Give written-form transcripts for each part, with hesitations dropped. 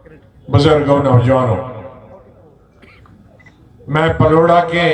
बुजुर्गों, नौजवानों, मैं पलोड़ा के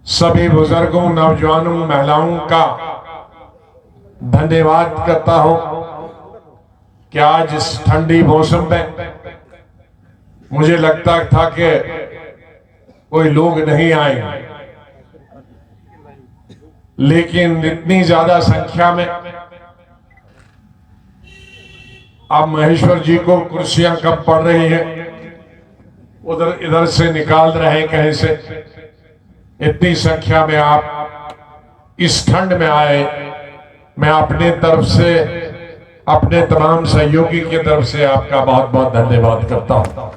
सभी बुजुर्गों, नौजवानों, महिलाओं का धन्यवाद करता हूं कि आज इस ठंडी मौसम में मुझे लगता था कि कोई लोग नहीं आएंगे, लेकिन इतनी ज्यादा संख्या में अब महेश्वर जी को कुर्सियां कब पड़ रही हैं, उधर इधर से निकाल रहे कहीं से, इतनी संख्या में आप इस ठंड में आए। मैं अपने तरफ से, अपने तमाम सहयोगी की तरफ से आपका बहुत बहुत धन्यवाद करता हूं।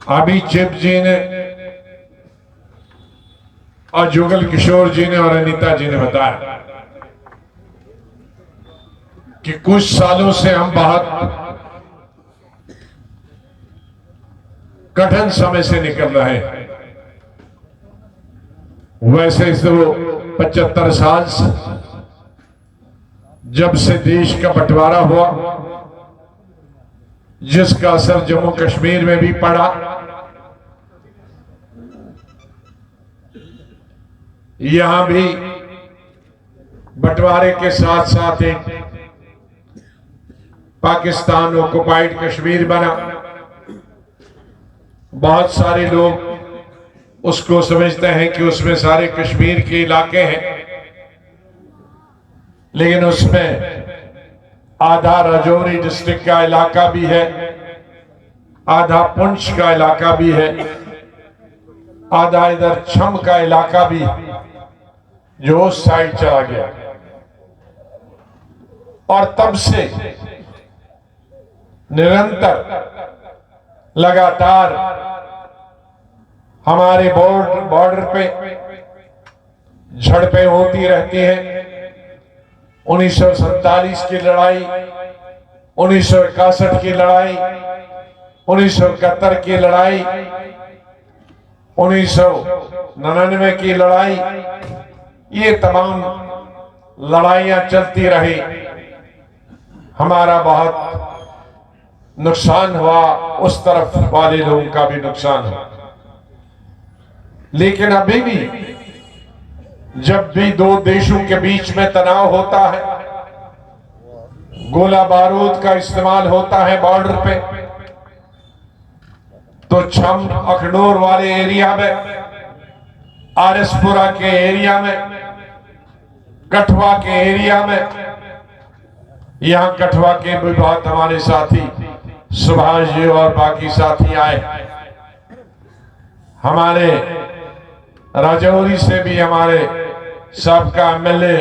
अभी चिप जी ने और जुगल किशोर जी ने और अनीता जी ने बताया कि कुछ सालों से हम बहुत कठिन समय से निकल रहे हैं। वैसे तो 75 साल से जब से देश का बंटवारा हुआ, जिसका असर जम्मू कश्मीर में भी पड़ा, यहां भी बंटवारे के साथ साथ एक पाकिस्तान ऑक्युपाइड कश्मीर बना। बहुत सारे लोग उसको समझते हैं कि उसमें सारे कश्मीर के इलाके हैं, लेकिन उसमें आधा राजौरी डिस्ट्रिक्ट का इलाका भी है, आधा पुंछ का इलाका भी है, आधा इधर छम का इलाका भी जो उस साइड चला गया। और तब से निरंतर लगातार हमारे बॉर्डर पे झड़पें होती रहती हैं। 1947 की लड़ाई, 1961 की लड़ाई, 1971 की लड़ाई, 1999 की लड़ाई, ये तमाम लड़ाइयां चलती रही। हमारा बहुत नुकसान हुआ, उस तरफ वाले लोगों का भी नुकसान हुआ। लेकिन अभी भी जब भी दो देशों के बीच में तनाव होता है, गोला बारूद का इस्तेमाल होता है बॉर्डर पे, तो छम अखनूर वाले एरिया में, आरएसपुरा के एरिया में, कठवा के एरिया में, यहां कठवा के भी बहुत हमारे साथी सुभाष जी और बाकी साथी आए। हमारे राजौरी से भी हमारे सबका एमएलए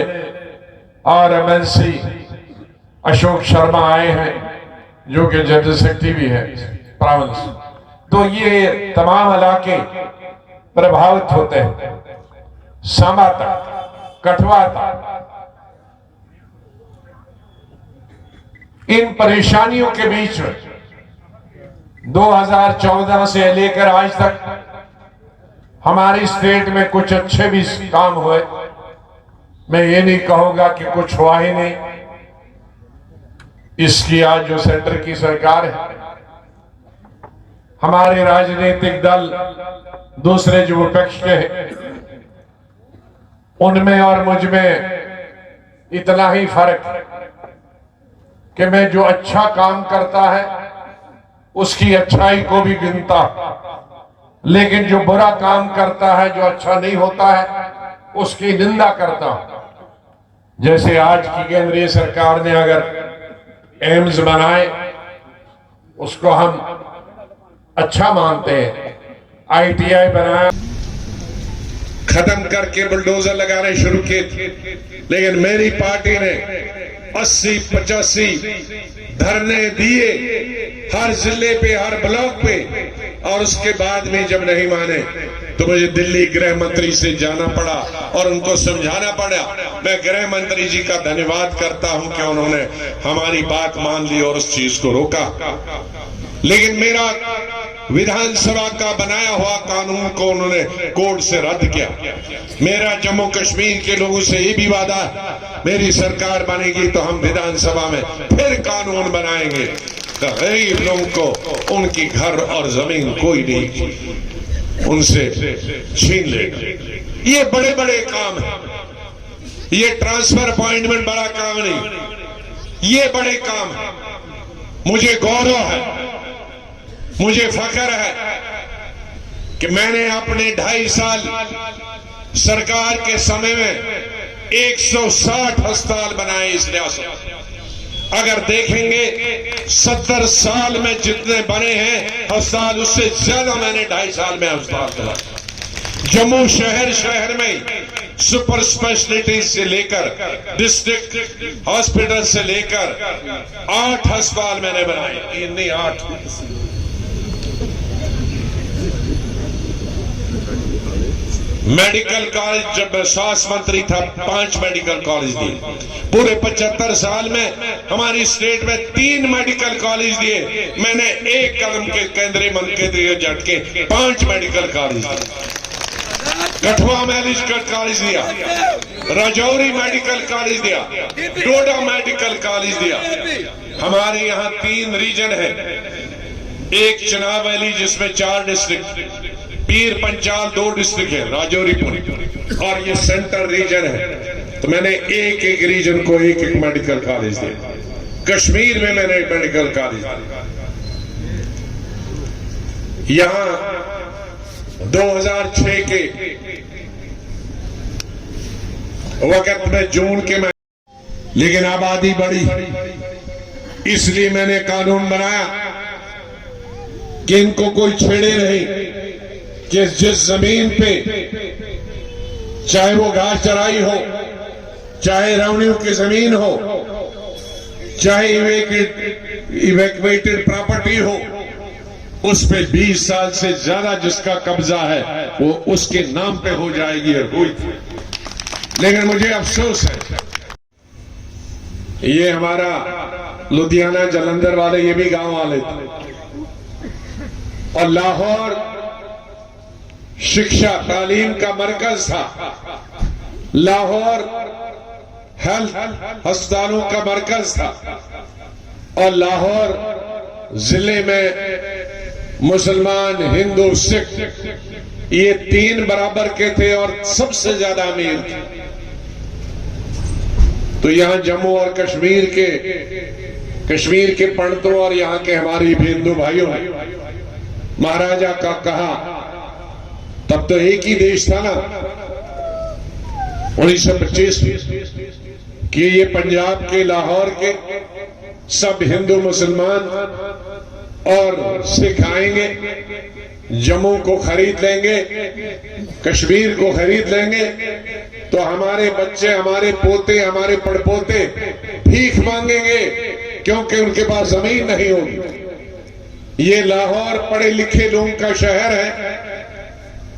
और एमएलसी अशोक शर्मा आए हैं, जो कि जनरल सेक्रेटरी भी है प्रोविंस। तो ये तमाम इलाके प्रभावित होते हैं, सांबा तक, कठवा तक। इन परेशानियों के बीच में 2014 से लेकर आज तक हमारी स्टेट में कुछ अच्छे भी काम हुए। मैं ये नहीं कहूंगा कि कुछ हुआ ही नहीं। इसकी आज जो सेंटर की सरकार है, हमारे राजनीतिक दल, दूसरे जो विपक्ष के हैं, उनमें और मुझ में इतना ही फर्क है कि मैं जो अच्छा काम करता है उसकी अच्छाई को भी गिनता, लेकिन जो बुरा काम करता है, जो अच्छा नहीं होता है, उसकी निंदा करता। जैसे आज की केंद्रीय सरकार ने अगर एम्स बनाए, उसको हम अच्छा मानते हैं। आईटीआई बनाया, खत्म करके बुलडोजर लगाने शुरू किए, लेकिन मेरी पार्टी ने 80-85 धरने दिए हर जिले पे, हर ब्लॉक पे, और उसके बाद में जब नहीं माने तो मुझे दिल्ली गृह मंत्री से जाना पड़ा और उनको समझाना पड़ा। मैं गृह मंत्री जी का धन्यवाद करता हूं कि उन्होंने हमारी बात मान ली और उस चीज को रोका। लेकिन मेरा विधानसभा का बनाया हुआ कानून को उन्होंने कोर्ट से रद्द किया। मेरा जम्मू कश्मीर के लोगों से ये भी वादा मेरी सरकार बनेगी तो हम विधानसभा में फिर कानून बनाएंगे तो गरीब लोगों को उनकी घर और जमीन कोई नहीं उनसे छीन लेगा। ये बड़े बड़े काम है, ये ट्रांसफर अपॉइंटमेंट बड़ा काम नहीं, ये बड़े काम है। मुझे गौरव है, मुझे फख्र है कि मैंने अपने 2.5 साल सरकार के समय में 160 अस्पताल बनाए इस रियासत में। अगर देखेंगे 70 साल में जितने बने हैं अस्पताल, उससे ज्यादा मैंने 2.5 साल में अस्पताल बनाए। जम्मू शहर में सुपर स्पेशलिटी से लेकर डिस्ट्रिक्ट हॉस्पिटल से लेकर 8 अस्पताल मैंने बनाए। नहीं 8, मेडिकल कॉलेज जब मैं स्वास्थ्य मंत्री था 5 मेडिकल कॉलेज दिए। पूरे 75 साल में हमारी स्टेट में 3 मेडिकल कॉलेज दिए। मैंने एक कदम के केंद्रीय मंत्री झटके 5 मेडिकल कॉलेज दिए। कठुआ मेडिकल कॉलेज दिया, राजौरी मेडिकल कॉलेज दिया, डोडा मेडिकल कॉलेज दिया। हमारे यहाँ 3 रीजन है, एक चनाब वैली जिसमें 4 डिस्ट्रिक्ट, पीर पंचाल 2 डिस्ट्रिक्ट है, राजौरी और ये सेंट्रल रीजन है। तो मैंने एक एक रीजन को एक एक मेडिकल कॉलेज दिया। कश्मीर में मैंने एक मेडिकल कॉलेज दिया। यहां 2006 के वक्त में जून के महीने, लेकिन आबादी बढ़ी, इसलिए मैंने कानून बनाया कि इनको कोई छेड़े नहीं, कि जिस जमीन पे चाहे वो घास चराई हो, चाहे रेवेन्यू की जमीन हो, चाहे इवैक्यूएटेड प्रॉपर्टी हो, उस पे 20 साल से ज्यादा जिसका कब्जा है वो उसके नाम पे हो जाएगी और हुई। लेकिन मुझे अफसोस है, ये हमारा लुधियाना जालंधर वाले ये भी गांव वाले थे, और लाहौर शिक्षा तालीम का मरकज था, लाहौर हेल्थ अस्पतालों का मरकज था, और लाहौर जिले में मुसलमान हिंदू सिख ये 3 बराबर के थे और सबसे ज्यादा अमीर थे। तो यहां जम्मू और कश्मीर के पंडितों और यहां के हमारे हिंदू भाइयों ने महाराजा का कहा, तब तो एक ही देश था ना 1925 कि ये पंजाब के लाहौर के सब हिंदू मुसलमान और सिख आएंगे, जम्मू को खरीद लेंगे, कश्मीर को खरीद लेंगे, तो हमारे बच्चे, हमारे पोते, हमारे पड़पोते भीख मांगेंगे क्योंकि उनके पास जमीन नहीं होगी। ये लाहौर पढ़े लिखे लोगों का शहर है,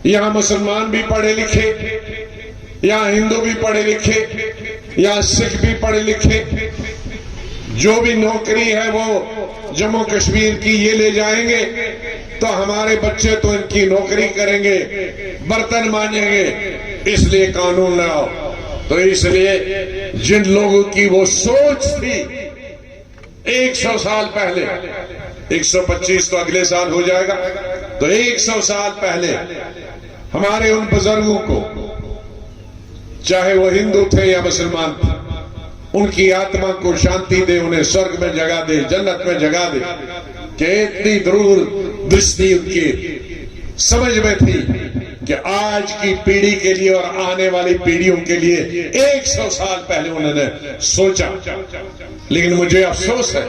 यहां मुसलमान भी पढ़े लिखे, यहां हिंदू भी पढ़े लिखे, यहां सिख भी पढ़े लिखे, जो भी नौकरी है वो जम्मू कश्मीर की ये ले जाएंगे, तो हमारे बच्चे तो इनकी नौकरी करेंगे, बर्तन मांजेंगे, इसलिए कानून लाओ। तो इसलिए जिन लोगों की वो सोच थी 100 साल पहले, 125 तो अगले साल हो जाएगा, तो 100 साल पहले हमारे उन बुजुर्गों को, चाहे वो हिंदू थे या मुसलमान थे, उनकी आत्मा को शांति दे, उन्हें स्वर्ग में जगह दे, जन्नत में जगह दे, कि इतनी दूर दृष्टि उनकी समझ में थी कि आज की पीढ़ी के लिए और आने वाली पीढ़ियों के लिए 100 साल पहले उन्होंने सोचा। लेकिन मुझे अफसोस है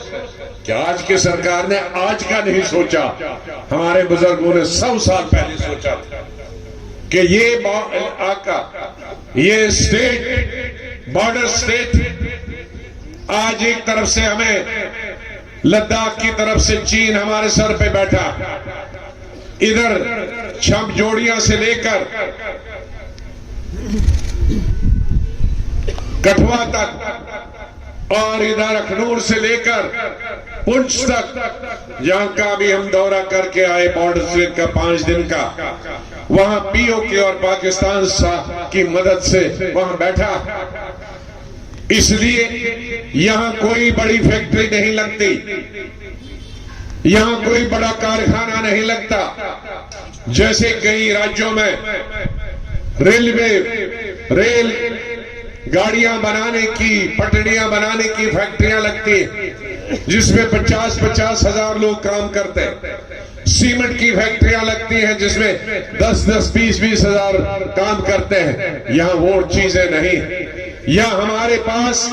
कि आज की सरकार ने आज का नहीं सोचा, हमारे बुजुर्गों ने 100 साल पहले सोचा कि ये ये स्टेट, बॉर्डर स्टेट, आज एक तरफ से हमें लद्दाख की तरफ से चीन हमारे सर पे बैठा, इधर छमजोड़िया से लेकर कठुआ तक और इधर अखनूर से लेकर पुंछ तक, जहां का भी हम दौरा करके आए बॉर्डर स्टेट का 5 दिन का, वहां पीओके और पाकिस्तान की मदद से वहां बैठा इसलिए यहां कोई बड़ी फैक्ट्री नहीं लगती, यहां कोई बड़ा कारखाना नहीं लगता। जैसे कई राज्यों में रेल गाड़ियां बनाने की, पटरियां बनाने की फैक्ट्रियां लगती हैं, जिसमें 50-50 हजार लोग काम करते हैं। सीमेंट की फैक्ट्रियां लगती हैं जिसमें 10-10, 20-20 हजार काम करते हैं। यहां वो चीजें नहीं, यहां हमारे पास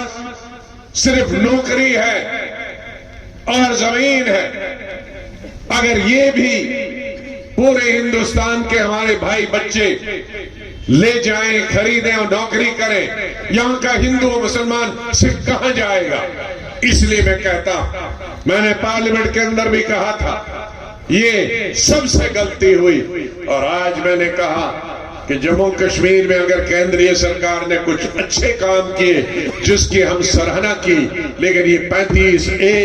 सिर्फ नौकरी है और जमीन है। अगर ये भी पूरे हिंदुस्तान के हमारे भाई बच्चे ले जाएं, खरीदें और नौकरी करें, यहां का हिंदू और मुसलमान सिर्फ कहां जाएगा। इसलिए मैं कहता, मैंने पार्लियामेंट के अंदर भी कहा था, ये सबसे गलती हुई। और आज मैंने कहा कि जम्मू कश्मीर में अगर केंद्रीय सरकार ने कुछ अच्छे काम किए जिसकी हम सराहना की, लेकिन ये 35A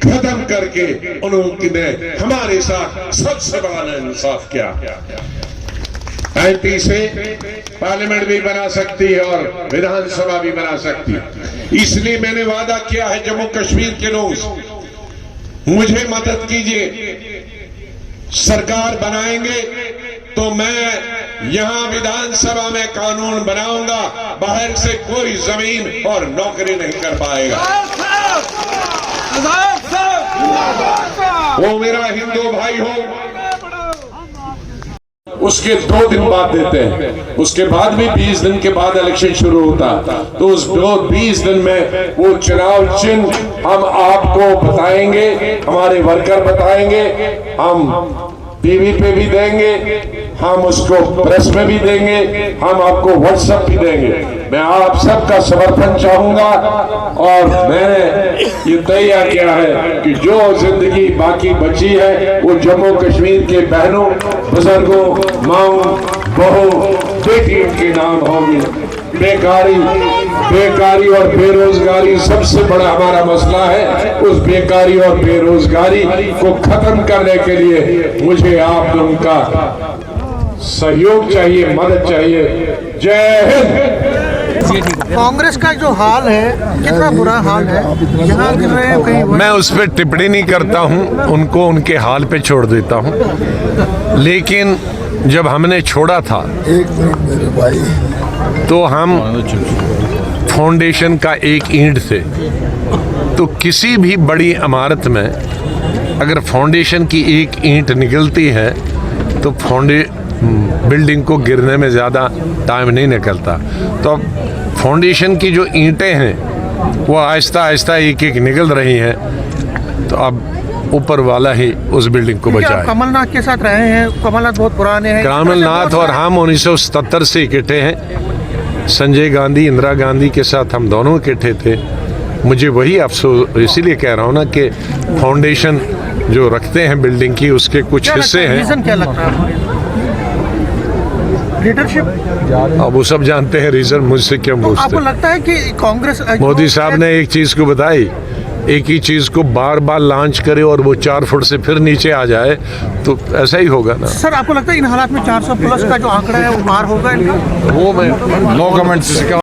खत्म करके उन्होंने हमारे साथ सबसे बड़ा इंसाफ किया। 35 से पार्लियामेंट भी बना सकती है और विधानसभा भी बना सकती है। इसलिए मैंने वादा किया है, जम्मू कश्मीर के लोग मुझे मदद कीजिए, सरकार बनाएंगे तो मैं यहां विधानसभा में कानून बनाऊंगा, बाहर से कोई जमीन और नौकरी नहीं कर पाएगा। वो मेरा हिंदू भाई हो, उसके 2 दिन बाद देते हैं, उसके बाद भी 20 दिन के बाद इलेक्शन शुरू होता, तो उस 20 दिन में वो चुनाव चिन्ह हम आपको बताएंगे, हमारे वर्कर बताएंगे, हम टीवी पे भी देंगे, हम उसको प्रेस में भी देंगे, हम आपको व्हाट्सएप भी देंगे। मैं आप सबका समर्थन चाहूंगा और मैंने ये तय किया है कि जो जिंदगी बाकी बची है वो जम्मू कश्मीर के बहनों, बुजुर्गों, माओ, बहू, बेटियों के नाम होगी। बेकारी और बेरोजगारी सबसे बड़ा हमारा मसला है। उस बेकारी और बेरोजगारी को खत्म करने के लिए मुझे आप लोगों का सहयोग चाहिए, मदद चाहिए। जय हिंद। कांग्रेस का जो हाल है, कितना बुरा हाल है, यहाँ गिर रहे हैं कहीं। मैं उस पर टिप्पणी नहीं करता हूँ, उनको उनके हाल पे छोड़ देता हूँ। लेकिन जब हमने छोड़ा था तो हम फाउंडेशन का एक ईंट थे। तो किसी भी बड़ी इमारत में अगर फाउंडेशन की एक ईंट निकलती है तो बिल्डिंग को गिरने में ज़्यादा टाइम नहीं निकलता। तो अब फाउंडेशन की जो ईंटें हैं वो आहिस्ता आहिस्ता एक एक निकल रही हैं, तो अब ऊपर वाला ही उस बिल्डिंग को बचाए। कमलनाथ के साथ रहे हैं, कमलनाथ बहुत पुराने हैं। कमलनाथ और हम 1977 से इकट्ठे हैं। संजय गांधी, इंदिरा गांधी के साथ हम दोनों इकट्ठे थे। मुझे वही अफसोस इसीलिए कह रहा हूँ ना कि फाउंडेशन जो रखते हैं बिल्डिंग की, उसके कुछ हिस्से हैं। रीजन क्या लगता है? लीडरशिप? अब वो सब जानते हैं रीजन, मुझसे क्यों पूछते? आपको लगता है कि कांग्रेस, मोदी साहब ने एक चीज को बताई, एक ही चीज को बार बार लॉन्च करे और वो 4 फुट से फिर नीचे आ जाए, तो ऐसा ही होगा ना। सर, आपको लगता है इन हालात में 400 प्लस का जो आंकड़ा है वो पार होगा? वो मैं नो कमेंट्स